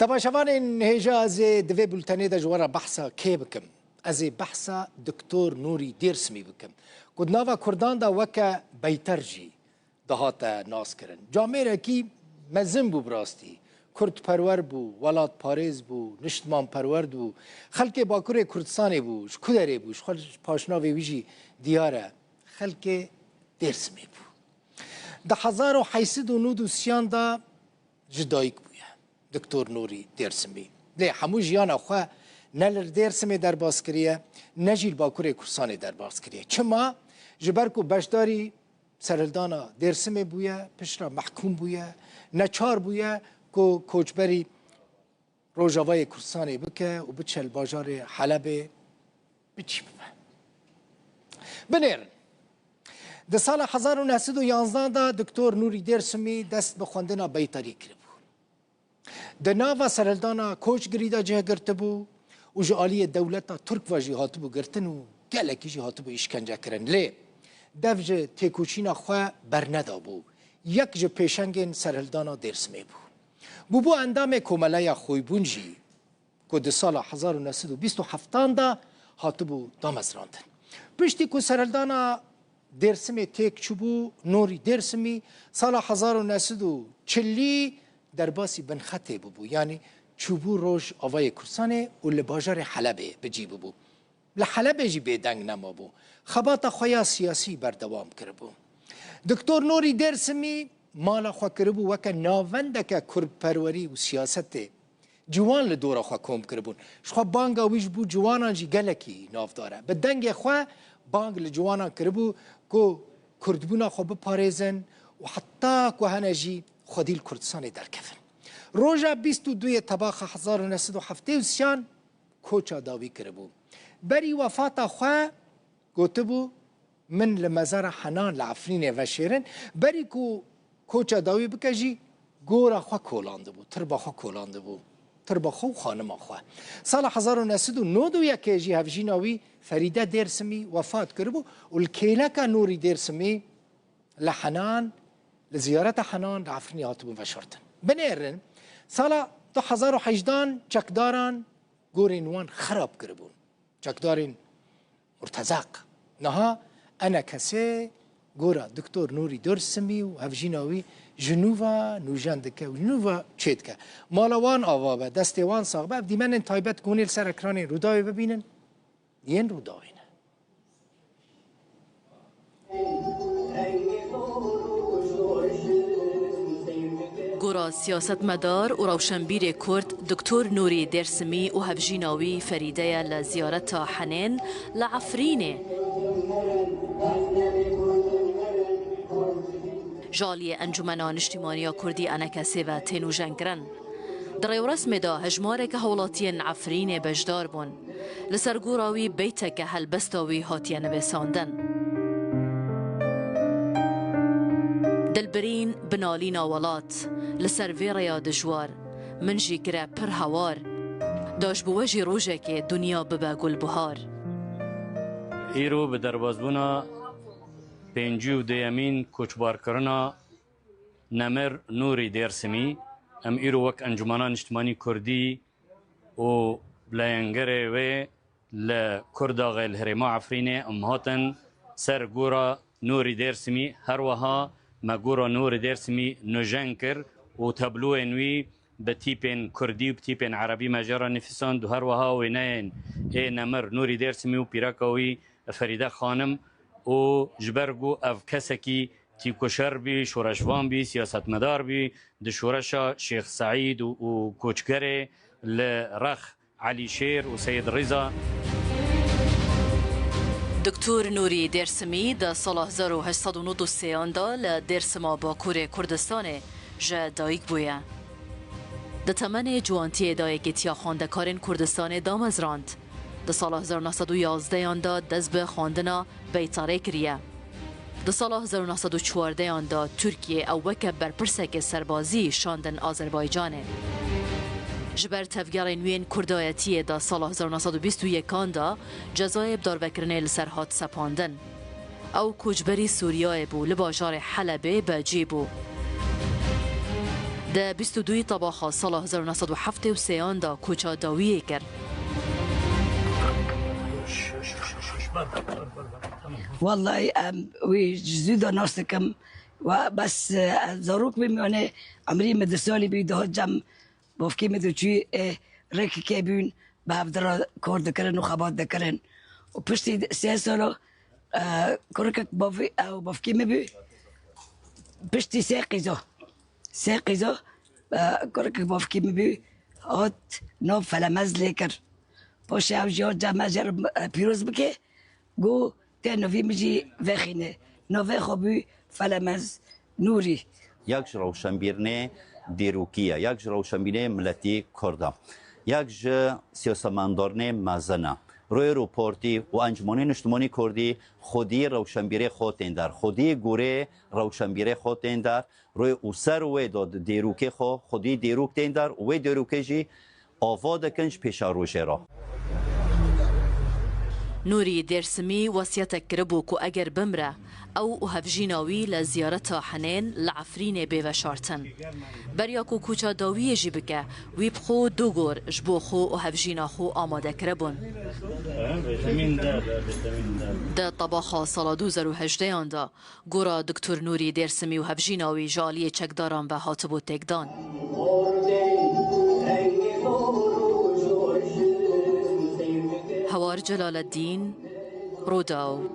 طبعا شوان هجا از دوی بلتنی دا جوارا بحثا کی بکم از بحثا دکتور نوری دیرسمی بکم کد ناوا کردان دا وکا بیترجی دهاتا ناس کرن جامعه کی مزن بو براستی کرد پرور بو ولاد پاریز بو نشتمان پرورد بو خلق باکور کردستانی بو شکودره بو خلق پاشناوی ویجی دیاره خلق دیرسمی بو ده 1893 دا جدایک بویا دکتور نوری دیرسمی لی همو جیان خواه نلر دیرسمی در باز کریه نجیل باکور کردستانی در باز کریه چما جبرکو بشداری سرلدانا دیرسمی بویا پشرا محکوم بویا نچار بویا کو کوچبری روجاوای کردستانی بکه و بچل باجار حلب بچی ببه بنیرن ده سال 1911 دا دکتور نوری دیرسمی دست به خواندنا بیتاری کرد بو ده ناوا سرلدانا کوچ گریدا جه گرته بو و جالی دولتا ترک و جهات بو گرتن و گلکی جهات بو اشکنجه کرن لی دفج تیکوچینا خواه برندا بو یک جه پیشنگین سرلدانا دیرسمی بو بو اندام کوملای خویبونجی که ده سال 1927 دا هاتو بو دامزراندن پشتی که سرلدانا دیرسمی تیک چوبو نوری دیرسمی سال 1940 در باسی بنخطه بو یعنی چوبو روش آوای کرسانه و لباجار حلبه بجی بو لحلبه جی بیدنگ نما بو خبات خویا سیاسی بردوام کربو دکتور نوری دیرسمی مالا خوا کربو وکا ناوندکا کرد پروری و سیاست جوان لدورا خوا کوم کربون شخوا بانگا ویش بو جوانان جی گلکی ناف داره بدنگ خوا بانگ لجوانان کربو کو کردبونا خو بپاريزن و حتی که هنجی خودیل کردستان در کفن روژا 22 تباخ 1973 کوچا داوی کربو بری وفات خوا گوتبو من لمزار حنان لعفرین و شیرن بری کو کوچا داوی بکجی گورا خوا کولانده بو تربا خوا کولانده بو تربا خو خانم خوا سال 1991 جی هفجیناوی فریده دیرسمی وفات کربو و الکیلکا نوری دیرسمی لحنان لزیارت حنان لعفرینی هاتبون و شرطن بنیرن سال 2018 چکداران گورین وان خراب کربون چکدارین مرتزاق نها انا کسی گورا دکتور نوری دیرسمی و هفجیناوی جنوبا نوجندکه و جنوبا چیدکه مالوان آوابه دستیوان ساقبه دیمن تایبت گونیل سر اکرانی رودای ببینن ین رودایینه گورا سیاست مدار و روشنبیر کرد دکتور نوری دیرسمی و هفجیناوی فریده لزیارت حنین لعفرینه جالی انجمنان اجتماعی کردی انکسی و تینو جنگرن در رسم دا هجماره که حولاتین عفرین بجدار بون لسرگوراوی بیته که هلبستاوی هاتین بساندن دلبرین بنالین آولات لسر یا دجوار منجی گره پر هوار داش بوجی روژه که دنیا ببا گل بهار ایرو به دربازبونا پنجی و دیمین کوچبار کرنا نمر نوری دیرسمی ام ایرو وک انجمنان اجتماعی کردی و بلاینگره و لکردا غیل هرما عفرینه ام هاتن سر گورا نوری دیرسمی هر وها ما گورا نوری دیرسمی نجنکر و تبلو انوی بتیپن کردی و بتیپن عربی مجرا نفسان دو هر وها و نین ای نمر نوری دیرسمی و پیراکاوی فریده خانم و جبرگو اف کسکی تیکوشر بی شورشوان بی سیاست مدار بی دشورشا شیخ سعید و کوچگره لرخ علی شیر و سید رضا دکتور نوری دیرسمی در سال 1893 دا لدیرسما باکور کردستان جه دایک بویا در تمن جوانتی دایک تیا خواندکارین کردستان دامزراند در سال 1911 دا دست به خواندنا بیتاره کریه در سال 1914 دا ترکیه او وکه برپرسک سربازی شاندن آذربایجانه جبر تفگر نوین کردایتی دا سال 1921 دا جزایب داروکرنه لسرهات سپاندن او کوچبری سوریای بو لباجار حلبه بجی بو ده 22 طباخ سال 1973 دا کوچا داویه کرد. والله وی جزودا ناستکم و بس زاروک بمیانه عمری مدرسالی بیده جم بافکی مدرچی رکی که بیون به هفدرا کار دکرن و خبات دکرن و پشتی 3 سالا کرکک بافکی مبی پشتی 3 قیزا کرکک بافکی مبی آت نو فلمز لیکر پاشه او جا جمع جر پیروز بکه گو ته نوی میجی وخینه نوی خوبی فلمز نوری یک روشنبیرنه دیروکیه یک روشنبیرنه ملتی کرده یک سیاستمدارنه مزنه روی روپورتی و انجمن اجتماعی کردی خودی روشنبیره خودتین در خودی گوره روشنبیره خودتین در روی اوسر و داد دیروکی خودی دیروک تین در و دیروکی جی آواد کنج پیش روشه را نوری درسمی وصیت کربو کو اگر بمره او هفجیناوی لزیارت حنین لعفرین بیوشارتن بریا کو کوچا داوی جی بکه ویب خو دوگور جبو خو و هفجینا خو آماده کربون ده طباخا سال 2018 دا گورا دکتر نوری درسمی و هفجیناوی جالی چکداران به هاتبو تکدان هوار جلال الدین روداو